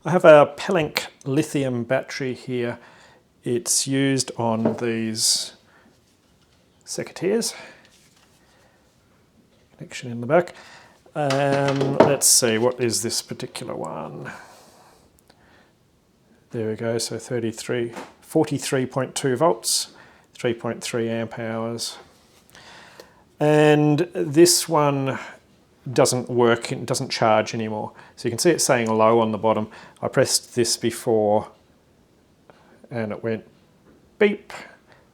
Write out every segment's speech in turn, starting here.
I have a Pellenc lithium battery here. It's used on these secateurs. Connection in the back. Let's see, what is this particular one? There we go, so 43.2 volts, 3.3 amp hours. And this one doesn't work, it doesn't charge anymore. So you can see it's saying low on the bottom. I pressed this before and it went beep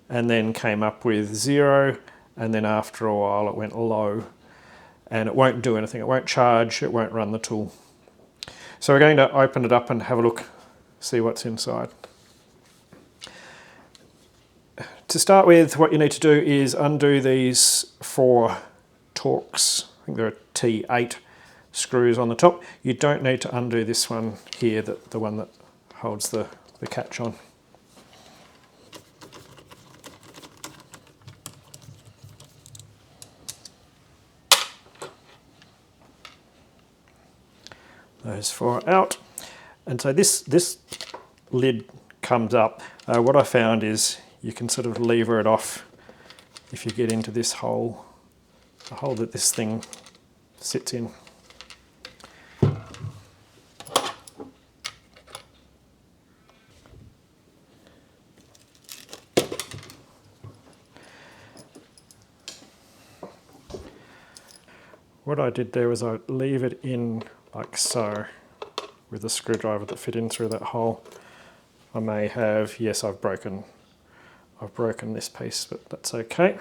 and then came up with 0, and then after a while it went low and it won't do anything. It won't charge, it won't run the tool. So we're going to open it up and have a look, see what's inside. To start with, what you need to do is undo these 4 Torx. I think there are T8 screws on the top. You don't need to undo this one here, the one that holds the catch on. Those 4 out. And so this lid comes up. What I found is you can sort of lever it off if you get into this hole, the hole that this thing sits in. What I did there was I leave it in like so with a screwdriver that fit in through that hole. I may have, yes, I've broken this piece, but that's okay.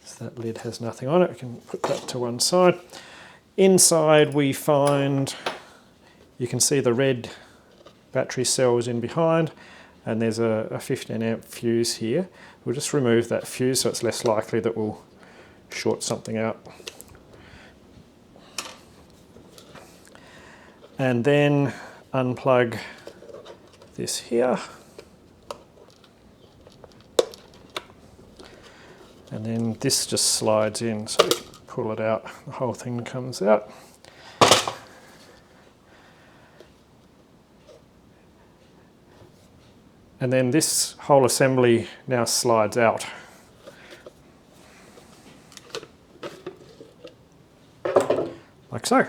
So that lid has nothing on it. We can put that to one side. Inside we find, you can see the red battery cells in behind, and there's a 15 amp fuse here. We'll just remove that fuse so it's less likely that we'll short something out. And then unplug this here. And then this just slides in, so you can pull it out, the whole thing comes out. And then this whole assembly now slides out. Like so.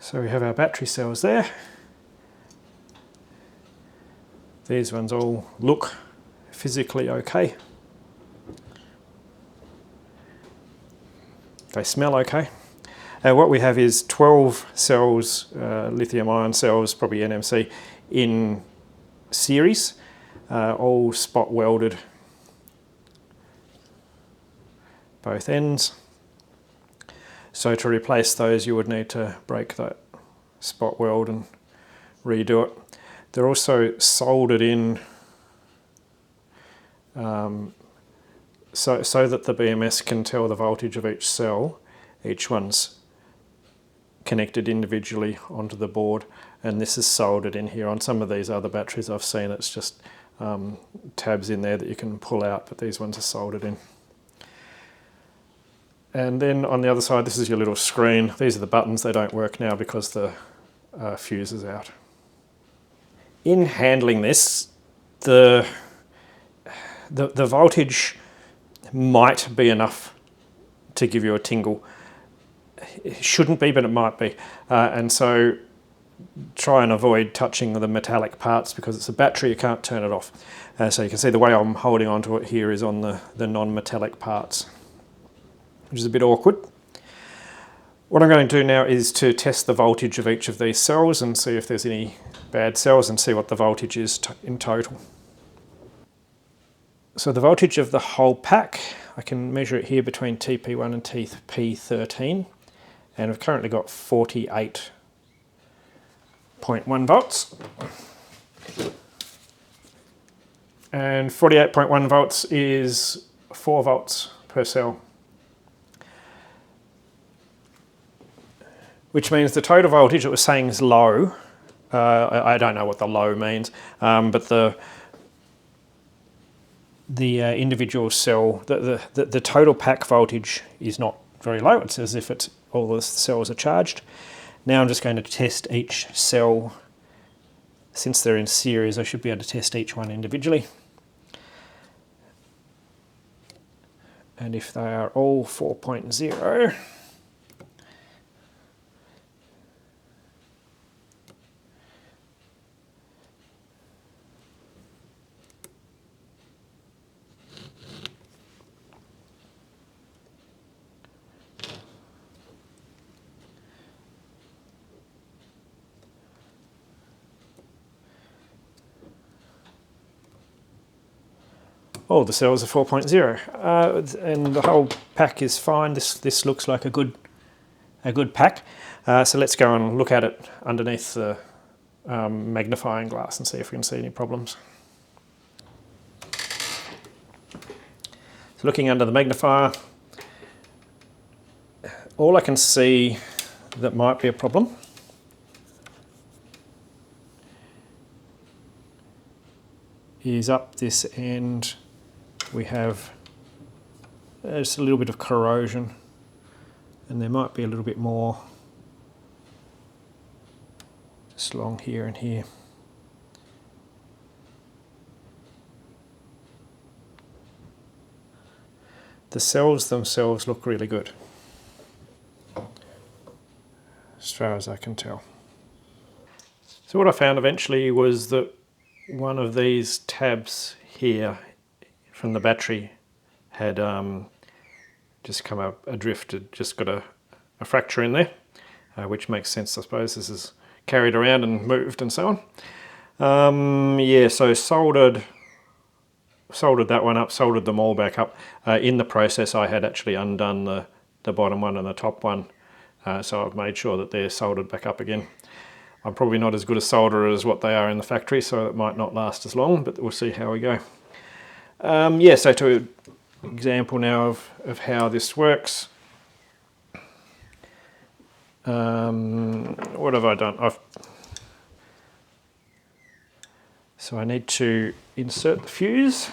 So we have our battery cells there. These ones all look physically okay. They smell okay. What we have is 12 cells, lithium ion cells, probably NMC, in series, all spot welded, both ends. So to replace those you would need to break that spot weld and redo it. They're also soldered in so that the BMS can tell the voltage of each cell. Each one's connected individually onto the board, and this is soldered in here. On some of these other batteries I've seen it's just tabs in there that you can pull out, but these ones are soldered in. And then on the other side, this is your little screen. These are the buttons. They don't work now because the fuse is out. In handling this, the voltage might be enough to give you a tingle. It shouldn't be, but it might be. And so try and avoid touching the metallic parts because it's a battery, you can't turn it off. So you can see the way I'm holding onto it here is on the non-metallic parts, which is a bit awkward. What I'm going to do now is to test the voltage of each of these cells and see if there's any bad cells and see what the voltage is in total. So the voltage of the whole pack, I can measure it here between TP1 and TP13, and I've currently got 48.1 volts. And 48.1 volts is 4 volts per cell. Which means the total voltage it was saying is low. I don't know what the low means, but individual cell, the total pack voltage is not very low. It's as if all the cells are charged. Now I'm just going to test each cell. Since they're in series, I should be able to test each one individually. And if they are all 4.0, all the cells are 4.0, and the whole pack is fine. This looks like a good pack. So let's go and look at it underneath the magnifying glass and see if we can see any problems. So looking under the magnifier, all I can see that might be a problem is up this end. We have just a little bit of corrosion, and there might be a little bit more just along here and here. The cells themselves look really good, as far as I can tell. So what I found eventually was that one of these tabs here from the battery had just come adrift, just got a fracture in there, which makes sense, I suppose. This is carried around and moved and so on. Yeah, so soldered that one up, soldered them all back up. In the process, I had actually undone the bottom one and the top one, so I've made sure that they're soldered back up again. I'm probably not as good a solderer as what they are in the factory, so it might not last as long, but we'll see how we go. Yeah, so to an example now of how this works. What have I done? So I need to insert the fuse.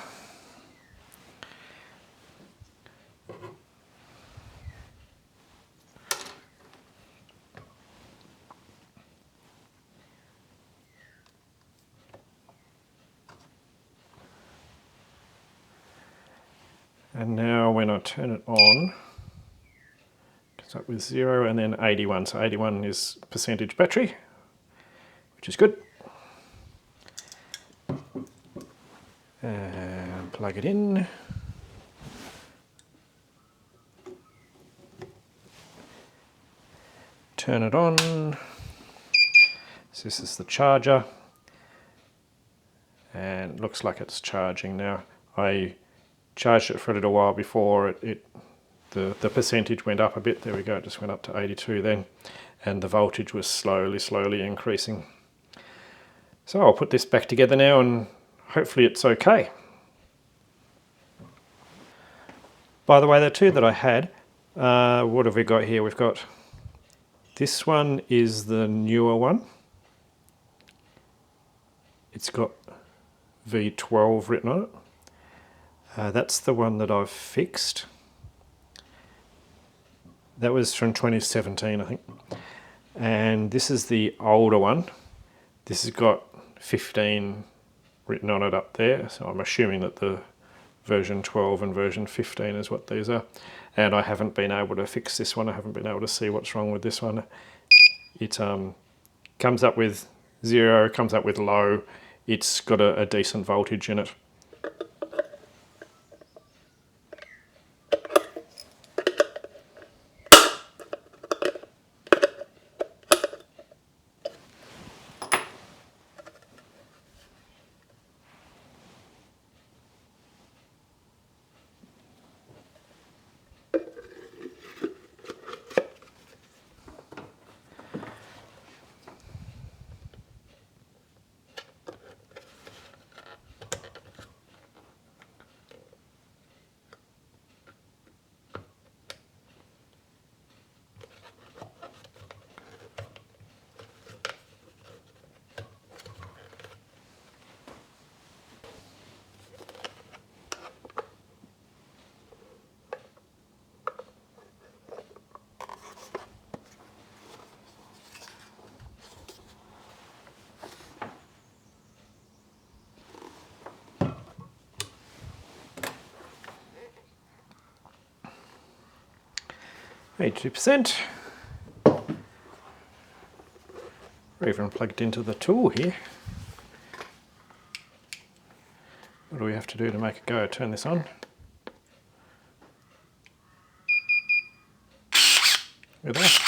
And now when I turn it on, it comes up with 0 and then 81. So 81 is percentage battery, which is good. And plug it in. Turn it on. So this is the charger. And it looks like it's charging now. I charged it for a little while before the percentage went up a bit. There we go, it just went up to 82 then, and the voltage was slowly increasing. So I'll put this back together now and hopefully it's okay. By the way, the two that I had, what have we got here? We've got, this one is the newer one. It's got V12 written on it. That's the one that I've fixed. That was from 2017, I think. And this is the older one. This has got 15 written on it up there. So I'm assuming that the version 12 and version 15 is what these are. And I haven't been able to fix this one. I haven't been able to see what's wrong with this one. It comes up with 0, comes up with low. It's got a decent voltage in it. 82%. We're even plugged into the tool here. What do we have to do to make it go? Turn this on. Look at that.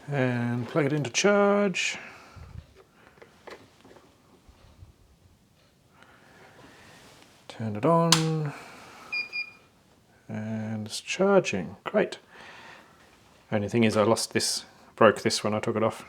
And plug it into charge. Turn it on. And it's charging. Great. Only thing is I lost this, broke this when I took it off.